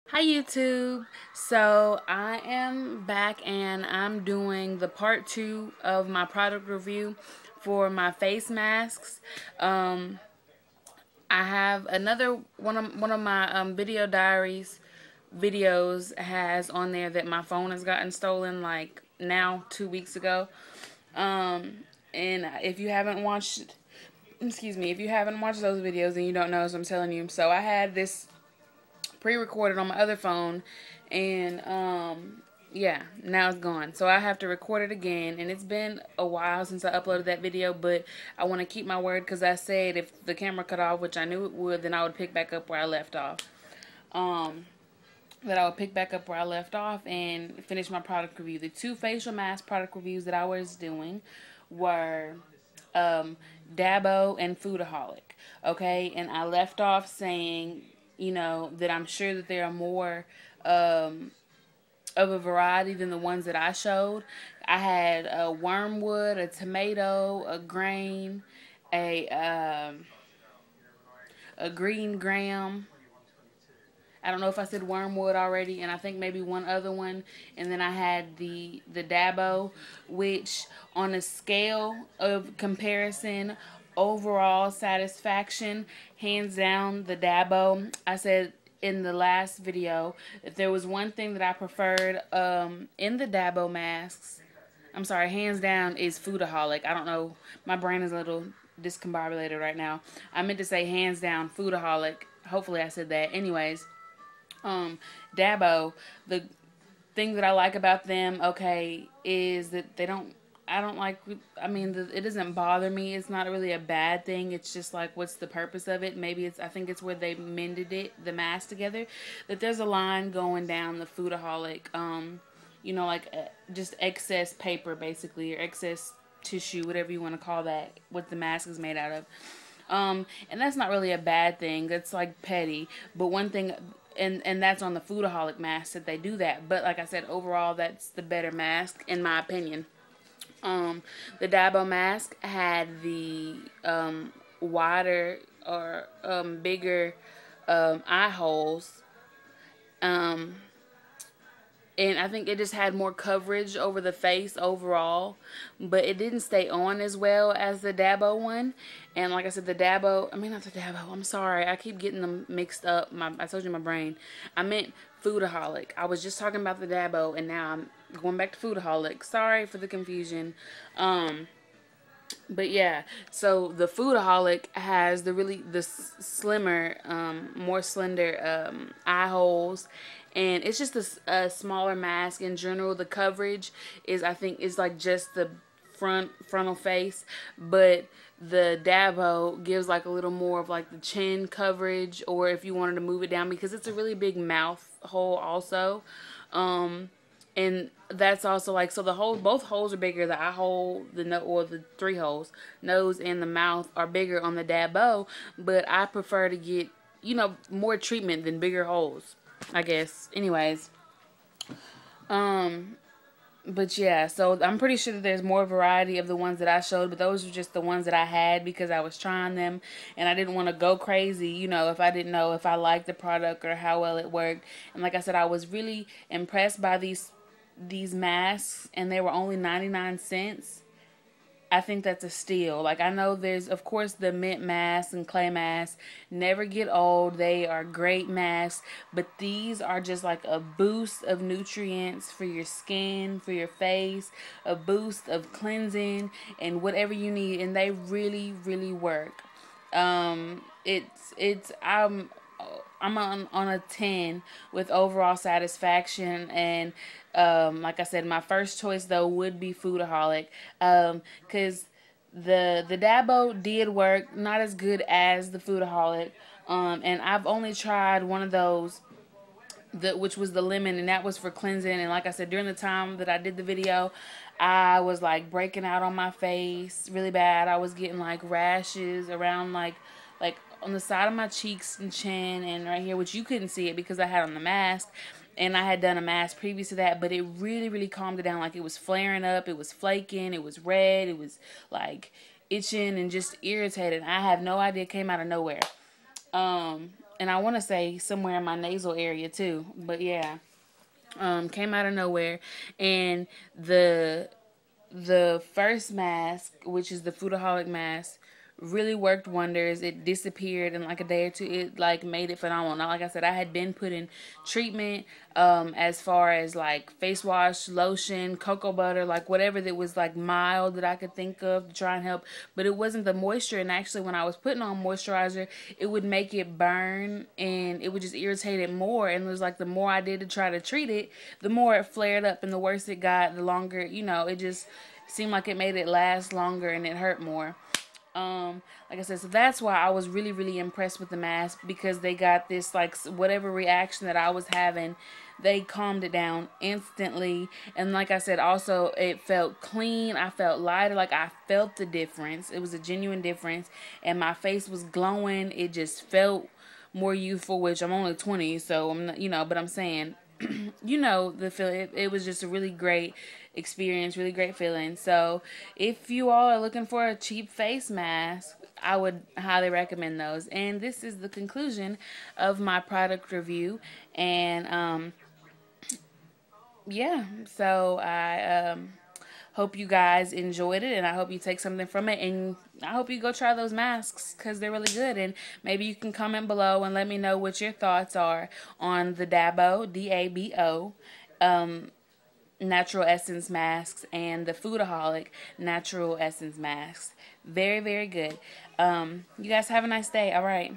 Hi YouTube. So I am back and I'm doing the part 2 of my product review for my face masks. I have another one of my video diaries videos has on there that my phone has gotten stolen like now 2 weeks ago. And if you haven't watched if you haven't watched those videos, then you don't know, so I'm telling you. So I had this pre-recorded on my other phone, and yeah, now it's gone, so I have to record it again. And it's been a while since I uploaded that video, but I want to keep my word, because I said if the camera cut off, which I knew it would, then I would pick back up where I left off. That I would pick back up where I left off and finish my product review. The two facial mask product reviews that I was doing were Dabo and Foodaholic. Okay, and I left off saying, that I'm sure that there are more of a variety than the ones that I showed. I had a wormwood, a tomato, a grain, a green graham. I don't know if I said wormwood already, and I think maybe one other one. And then I had the Dabo, which on a scale of comparison, overall satisfaction, hands down the Dabo. I said in the last video that there was one thing that I preferred in the Dabo masks. I'm sorry, hands down is Foodaholic. I don't know, my brain is a little discombobulated right now. I meant to say hands down Foodaholic. Hopefully I said that. Anyways, Dabo, the thing that I like about them, okay, is that I don't like, it doesn't bother me. It's not really a bad thing. It's just like, what's the purpose of it? Maybe I think it's where they mended the mask together, that there's a line going down the Foodaholic, just excess paper, basically, or excess tissue, whatever you want to call that, what the mask is made out of. And that's not really a bad thing. That's like petty. But one thing, and that's on the Foodaholic mask that they do that. But like I said, overall, that's the better mask in my opinion. The Dabo mask had the wider or bigger eye holes. And I think it just had more coverage over the face overall, but it didn't stay on as well as the Dabo one. And like I said, not the Dabo, I'm sorry, I keep getting them mixed up. I told you my brain. I meant Foodaholic. I was just talking about the Dabo, and now I'm going back to Foodaholic. Sorry for the confusion. But yeah, so the Foodaholic has the slimmer, more slender eye holes, and it's just a smaller mask in general. The coverage I think is like just the frontal face, but the Dabo gives like a little more of like the chin coverage, or if you wanted to move it down, because it's a really big mouth hole also. And that's also like, so both holes are bigger. The eye hole, the three holes, nose and the mouth, are bigger on the Dabo, but I prefer to get, more treatment than bigger holes, I guess. Anyways, but yeah, so I'm pretty sure that there's more variety of the ones that I showed, but those were just the ones that I had because I was trying them and I didn't want to go crazy, if I didn't know if I liked the product or how well it worked. And like I said, I was really impressed by these masks, and they were only 99 cents. I think that's a steal. Like, I know there's, of course, the mint masks and clay masks never get old. They are great masks, but these are just like a boost of nutrients for your skin, for your face, a boost of cleansing and whatever you need, and they really, really work. I'm on a 10 with overall satisfaction, and like I said, my first choice though would be Foodaholic, because the Dabo did work, not as good as the Foodaholic, and I've only tried one of those, which was the lemon, and that was for cleansing. And like I said, during the time that I did the video, I was like breaking out on my face really bad. I was getting like rashes around like on the side of my cheeks and chin and right here, which you couldn't see it because I had on the mask, and I had done a mask previous to that, but it really, really calmed it down. Like, it was flaring up, it was flaking, it was red, it was like itching and just irritated. I have no idea, it came out of nowhere. and I want to say somewhere in my nasal area too. But yeah, came out of nowhere, and the first mask, which is the Foodaholic mask, really worked wonders. It disappeared in like a day or two. It like made it phenomenal. Now, like I said, I had been putting treatment as far as like face wash, lotion, cocoa butter, like whatever that was like mild that I could think of to try and help. But it wasn't the moisture. And actually, when I was putting on moisturizer, it would make it burn and it would just irritate it more. And it was like the more I did to try to treat it, the more it flared up and the worse it got, the longer, it just seemed like it made it last longer and it hurt more. Like I said, so that's why I was really, really impressed with the mask, because they got this, like, whatever reaction that I was having, they calmed it down instantly. And like I said, also, it felt clean. I felt lighter. Like, I felt the difference. It was a genuine difference. And my face was glowing. It just felt more youthful, which I'm only 20, so I'm not, but I'm saying, the feeling. It was just a really great experience, really great feeling. So if you all are looking for a cheap face mask, I would highly recommend those. And this is the conclusion of my product review. And yeah, so I hope you guys enjoyed it, and I hope you take something from it, and I hope you go try those masks because they're really good. And maybe you can comment below and let me know what your thoughts are on the Dabo, D-A-B-O, natural essence masks, and the Foodaholic natural essence masks. Very, very good. You guys have a nice day. All right.